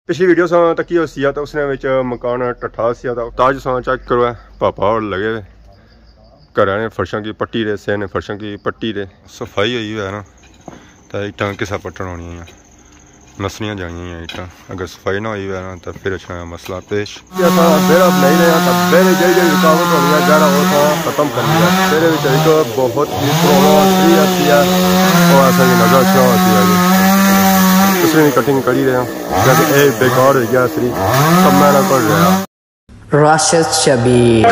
पिछली वीडियो से तक ही सी तो उसने मकान टट्ठा सी ताज सा चेक करो पापा और लगे हुए घर ने फर्शों की पट्टी रहे से ने फर्शों की पट्टी रहे सफाई हुई है ना तो इट्टां किसा पट्टन होनी नसनियाँ जानिया इट्टां अगर सफाई ना हुई है ना तो फिर अच्छा मसला पेश बेड़ा नहीं रहा तो बेड़े जी रुकावट होनी है जरा वो खत्म कर दिया बेड़े एक बहुत ही प्रॉब्लम आती है और ऐसा नजर अच्छा होती है उसने भी कटिंग करी रहे जब एक बेकार हो गया श्री सब मैं ना कर रहा राशिद शबीर।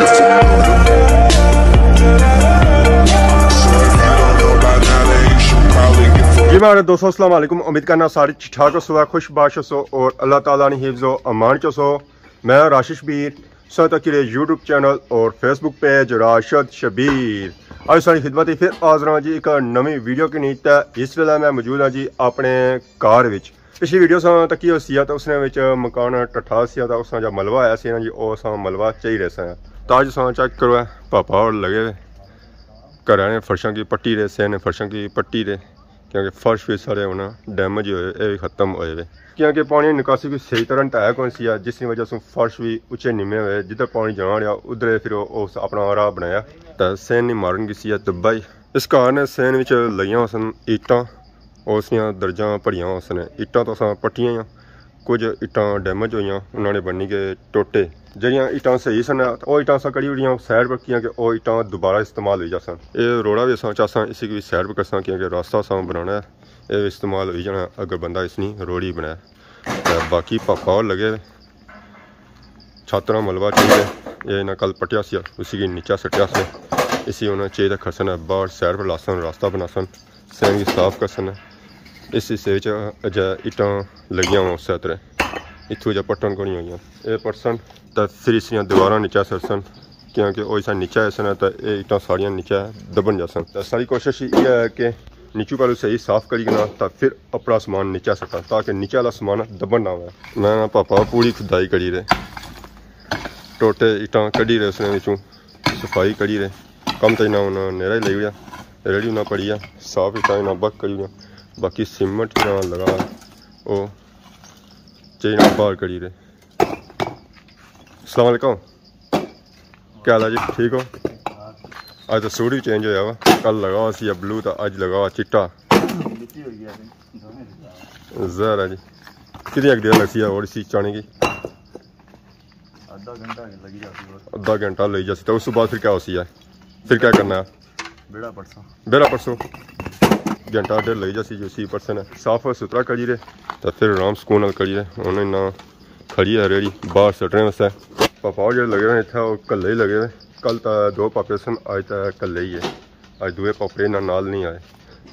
जी मेरे दोस्तों अस्सलाम वालेकुम, उम्मीद करना सारी ठीक ठाक हो सुबह खुश बाश हो और अल्लाह ताला ने हिफ्ज़ो अमान चो। मैं राशिद शबीर सो तक यूट्यूब चैनल और फेसबुक पेज राशिद शबीर आज सारी खिदमत फिर हाज़र हाँ जी एक नवी वीडियो की नीत है। इस वेले मैं मौजूद हाँ जी अपने घर विच पिछली वीडियो से तक ही सी तो उसने मकान टट्ठा सी उस जब मलबा आया सी ना जी वो मलबा चाहिए सा ताज सा चेक करो पापा और लगे हुए घर ने फर्शों की पट्टी रहे से ने फर्शों की पट्टी रहे क्योंकि फर्श भी सारे होना डैमेज हुए भी खत्म हुए हुए क्योंकि पानी निकासी कोई सही तरह है कौन सी है जिसकी वजह से फर्श भी उच्चे निमे हुए जिधर पानी जाना रहा उधर फिर उस अपना राह बनाया तो सैन नहीं मारन की सी है दुबई इस घर ने सैन में लगियां सन ईटां उसदियां दर्जा भरियां उसने ईटां तो असां पट्टियां कुछ ईटां डैमेज हुई उन्होंने बननी के टोटे जड़ियाँ ईटां सही सन वो ईटां असां कड़ी उड़ियां साइड पर किया कि वो ईटां दोबारा इस्तेमाल हो जासन ये रोड़ा भी असां चाहसां इसी की साइड पर करसां क्योंकि रास्ता असां बनाना है ये इस्तेमाल हो जाना अगर बंदा इसनी रोड़ी बनाए बाकी पापा और लगे छात्रा मलबा चाहिए ये ना कल पटिया सी उसी की नीचा सटिया से इसी उन्हें चाहिए खसन है बाहर साइड पर लासन रास्ता बनासन सैन की साफ करसन इस हिस्से अज ईटां लगियां उस तरह इतों जब पट्टन को नहीं हुई ये पटसन तो फिर इसलिए दीवारा नीचा सरसन क्योंकि वो इसा नीचा ऐसा तो ये ईटां सारिया नीचा दबन जासन तो सारी कोशिश ये है कि नीचू पहले सही साफ करी ना तो फिर अपना समान नीचा सका ताकि नीचा वाला समान दबन ना हो मैं पापा पूरी खुदाई करी रहे टोटे ईटां कड़ी रहे उसने बिचों सफाई करी रहे कम तो इन्हें उन्हें नेरा ही ले गया रेडी ना पड़ी है साफ ईटां इन्हें बक करी बाकी सीमेंट ना लगा वो चाहिए बाहर करी रहे। अस्सलाम वालेकुम क्या हाल है जी ठीक हो आज तो सूट भी चेंज होया वा कल लगा हुआ सी ब्लू तो अज लगा हुआ चिट्टा जहर है जी कितनी एक देर लगती है और इसी चाने की आधा घंटा लगी जाती तो उस बाद फिर क्या होती है फिर क्या करना है बेड़ा परसों घंटा डेढ़ लगी जाती जो 80% है साफ सुथरा करी रहे तो फिर आराम सुकून करी रहे उन्हें ना खड़ी है रेडी बाहर सटने वास्ते पापा जो लगे हुए इतना कल्ले ही लगे हुए कल तो दो पापे सन अज तो कल्ले ही है अज दुए पापे नाल नहीं आए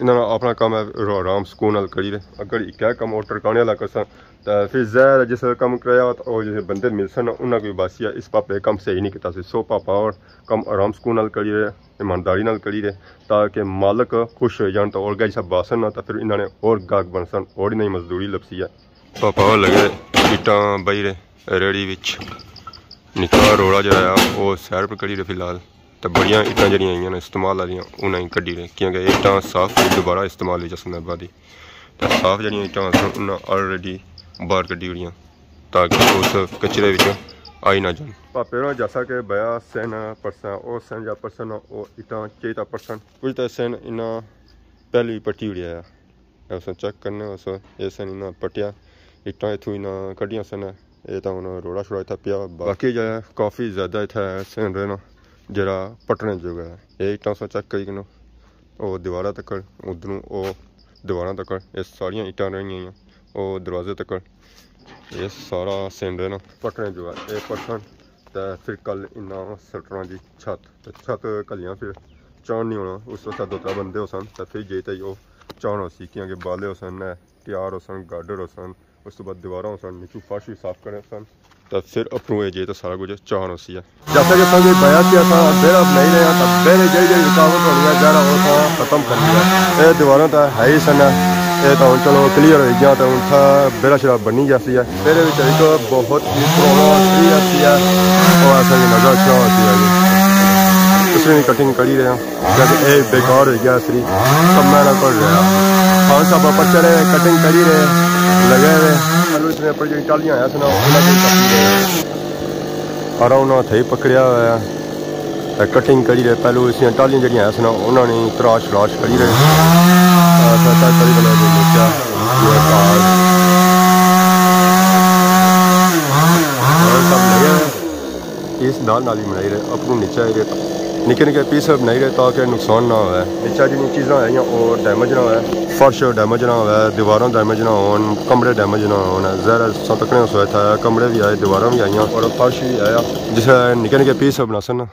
इन्होंने अपना काम है आराम सुकून करी रहे अगर एक कम और टरकाने वाला करसन तो फिर जहर जिस कम कराया तो जो बंदे मिलसन उन्हें कोई बासी है इस पापे कम सही नहीं किया सो पापा और कम आराम सुकून करी रहे ईमानदारी करी रहे ताकि मालक खुश हो जान तो और गई सब बासन ना तो फिर इन्होंने और गाहक बनसन और नहीं मजदूरी लपसी है पापा और लगे ईटां बही रहे रेड़ी विच निका रोड़ा जो है वो सैर पर करी रहे फिलहाल तो बड़िया ईटां जड़ियाँ आई इस्तेमाल आलियाँ उन्हें कड्डी रहे क्योंकि ईटां साफ दोबारा इस्तेमाल हो जासन बाद तो साफ जड़ियाँ ईटां उन्हें ऑलरेडी बाहर कड्डी उड़ियाँ ताकि उस कचरे आई ना जान पापे जैसा कि बया सैन परसन वो सैन या परसन वो ईटां चाहिए परसन कुछ तो सैन इन्ना पहली पट्टी उड़िया उस चेक करने उस ये सैन इन्ना पट्टिया ईटां इतों इन्ना कड्डियां सन ये तो हूँ रोड़ा शोड़ा इतना पिया बाकी जो है काफ़ी ज़्यादा इतना सैन रहना जरा पटने जो है ये ईटां से चेक करी वो दीवारा तक उधरों वो दीवारा तक ये सारिया ईटां रही वो दरवाजे तक ये सारा सैन रहना पटने जो है ये पटन तो फिर कल इन्ना सटना जी छत कलियाँ फिर चान नहीं होना उस वक्त दो त्रै बंदे हो सन तो फिर जे तो वो चान हो सी क्योंकि बाले हो सन प्यार हो सन गार्डर हो सन उस तो बाद दीवारा हो सन नीचू फर्श भी साफ करे सन तो फिर अपनों जे तो सारा कुछ चान हो सी है जैसा कि समझ बया बेड़ा नहीं रहा तो बेड़े जी रुकावट होनी है जरा वो खत्म कर दिया ये दीवारा तो है ही सन ये तो हम चलो क्लीयर हो गया तो उठा बेड़ा शराब बनी जैसी है मेरे एक बहुत ही प्रॉब्लम आती है और ऐसा नजर अच्छा होती है उसने भी कटिंग करी रहे जब एक बेकार हो गया श्री सब मैं ना कर रहा खान साहब पर चले कटिंग करी रहे लगे हुए इसने पर जो टालियां आया सुना और उन्होंने थे पकड़िया हुआ कटिंग करी रहे पहलू इसलिए टालियां जड़ियां आया सुना उन्होंने तराश करी रहे इस नाल ही बनाई रहे अपनों नीचा निके निके पीस बनाई रहे ताकि नुकसान ना हो नीचा जी चीज़ा है और डैमेज ना हो फर्श डैमेज ना हो दीवारों डैमेज ना हो कमरे डैमेज ना हो जहर तकने सोया था कमरे भी आए दीवारों भी आई और फर्श भी आया जिसे निके निके पीस बना सन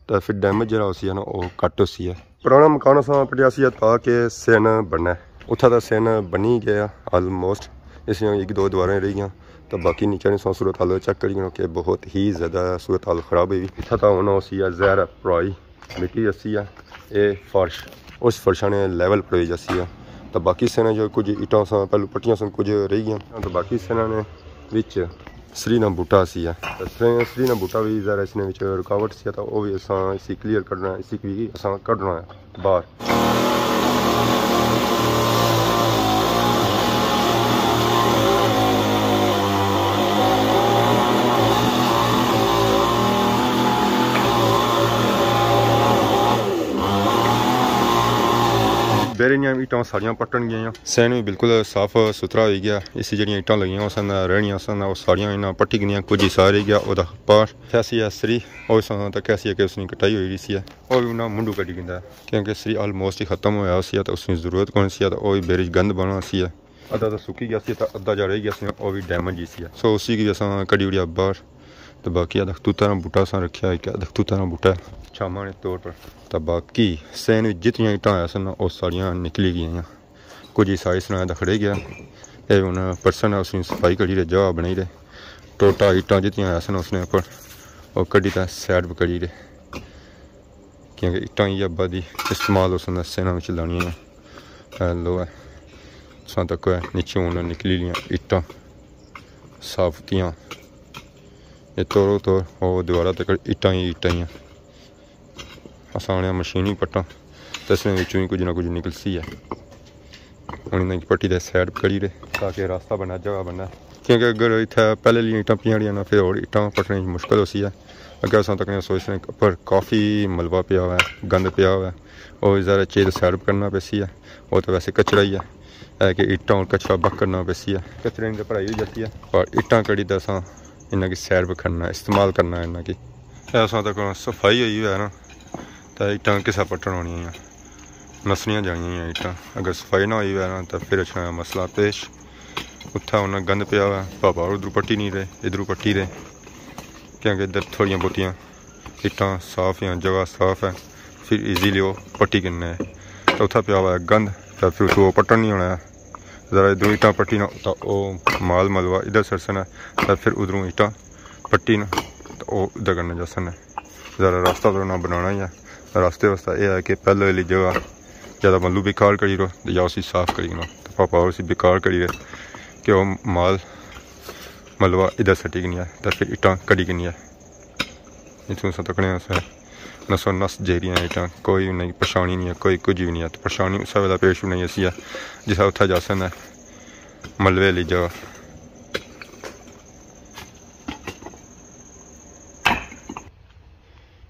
तो फिर डैमेज जरा उसी है ना वो घट उसी है पुराना मकान असा पटिया सी ताकि सेन बनना उत्थे तो सेन बनी गया आलमोस्ट इसलिए एक दो दीवारें रही गई तो बाकी नीचे नहीं सूरत हाल चेक करी कि बहुत ही ज़्यादा सूरत हाल ख़राब हुई इतना तो होना उसी है जहर पराई मिट्टी जसी है ये फर्श उस फर्शा ने लैवल पराई जसी है तो बाकी सेना जो कुछ इटा सा पहलू पट्टियां सन कुछ रही गई तो बाकी सेना ने विच सरी ना बूटा सी है सरी ना बूटा भी जरा इसने विच रुकावट सी तो वह भी असा इसी क्लीयर करना इसी भी असा कढ़ना है बाहर बेरियां ईटां सारियां पट्टन गई सैन भी बिल्कुल साफ सुथरा हो गया इसी जड़ियाँ ईटां लगियां सन रहनियां सन वो सारियां इन्हें पट्टी गई कुछ हिस्सा रह गया वह पार कैसी है सरी और तो कैसी है कि उसकी कटाई हुई सी है वह भी उन्हें मुंडू कटी गया क्योंकि सरी आलमोस्ट ही खत्म होया सी तो उसकी जरूरत कौन सी है तो वह भी बेरिज गंद बना सी है अद्धा तो सुकी गया सी तो अद्धा जा रह गया वह भी डैमेज ही सी है सो उसी की अस कड़ी उड़िया बाहर तो बाकी अदखतूता बूटा असा रखा एक अदखतूता बूटा छामा ने तौर पर तो बाकी सैन जितनी ईटां आया सन वो सारियां निकली गई कुछ हिस्सा इस तरह खड़े गया ये हूँ परसन है उसकी सफाई करी रहे जगह बनाई रहे टोटा ईटां जितनी आया सन उसने ऊपर और कड़ी तो सैड पर करी रहे क्योंकि ईटां ही अब्बा दी इस्तेमाल उस सैना में लानी लो है सा तक नीचे हूँ निकली लियाँ ईटां साफतियाँ ये तोड़ो तो वो दीवारा तक ईटां ही आसान मशीन ही पट्टा तो इसमें ही कुछ ना कुछ निकल सी है हम इन्हें पट्टी के सैड करी रहे ताकि रास्ता बना जगह बना क्योंकि अगर इतना पहले लिए ईटां पियाँ ना फिर और ईटां पटने मुश्किल हो सी है अगर अस तक सोच रहे पर काफ़ी मलबा पिया हुआ है गंद पिया हुआ है और ज़्यादा चीज़ सैड करना पैसी है वो तो वैसे कचरा ही है कि ईटां और कचरा बक करना पैसी है कचरे की भराई हो जाती है और ईटां कड़ी तो असा इन्हें की सैड पर करना इस्तेमाल करना इन्हें की ऐसा तक सफाई हुई है ना तो ईटां किसा पट्टन होनी मसलियाँ जानिया ईटां अगर सफाई ना हुई है ना तो फिर अच्छा मसला पेश उत्थे उन्हें गंद पिया हुआ पापा और उधर पट्टी नहीं रहे इधरों पट्टी रहे क्योंकि इधर थोड़िया बहुतियाँ ईटां साफ हैं जगह साफ है फिर ईजीली वो पट्टी करना है तो उत्थे पिया हुआ है गंद तो फिर उसको पट्टन नहीं होना है ज़रा इधरों ईटां पट्टी ना तो वो माल मलबा इधर सरसन है तो फिर उधरों ईटां पट्टी ना तो वो इधर करना जासन है ज़रा रास्ता तो ना बनाना ही है रास्ते वास्ता यह है कि पहले वाली जगह ज़्यादा मल्लू बेकार करी रो या उसी साफ करी नो तो पापा उसी बेकार करी रहे कि वो माल मलबा इधर सटी गई है तो फिर ईटां कड़ी गई है इतों सा तकने नसो नस जेरियाँ ईटां कोई नहीं परेशानी नहीं है कोई कुछ भी नहीं है तो परेशानी उस वेला पेश नहीं ऐसी है जिसा उत्थे जासन है मलबे वाली जगह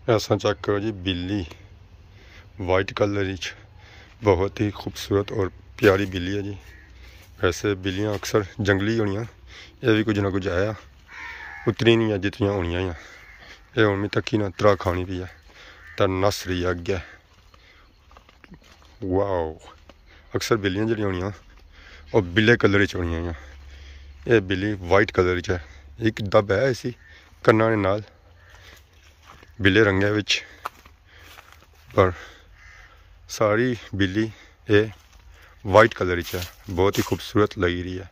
ऐसा चेक करो जी बिल्ली वाइट कलर बहुत ही खूबसूरत और प्यारी बिल्ली है जी वैसे बिल्लियाँ अक्सर जंगली होनी ये भी कुछ ना कुछ आया उतरी नहीं है जितनी होनी ये हूँ तकी ना त्रा खानी पी है तो नस रही है अगे वाओ अक्सर बिल्लियाँ जी होनी और बिले कलर होनी ये बिल्ली वाइट कलर है एक दब है इसी कन्ना ने नाल बिले रंगे विच पर सारी बिल्ली ये वाइट कलर है बहुत ही खूबसूरत लगी रही है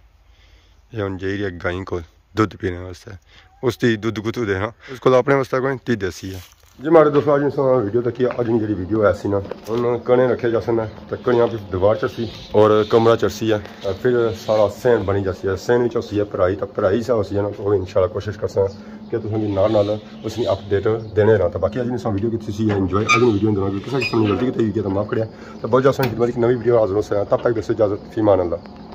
ये हम जाई रही है गाय को दुध पीने वास्ते उसकी दुध गुतू देना उसको अपने वास्ते कोई ती देसी है जी हमारे दोस्तों आज वीडियो तक अज जी वीडियो है ऐसी ना उन्होंने कने रखे जासन है तो कड़ियाँ दीवार चरसी और कमरा चरसी है फिर सारा सैन बनी जाती है सैन भी होती है पढ़ाई तो पढ़ाई सा होती है ना तो इंशाल्लाह कोशिश कर सकते कि तुम भी नाल उसकी अपडेट देने रहा तो बाकी अज वीडियो की एंजॉय अज वीडियो किसी किस्म की गलती की तो माफ करें तो बहुत ज़्यादा एक नवी वीडियो हाजिर हो तब तक दस इजाजत फीमान अल्लाह।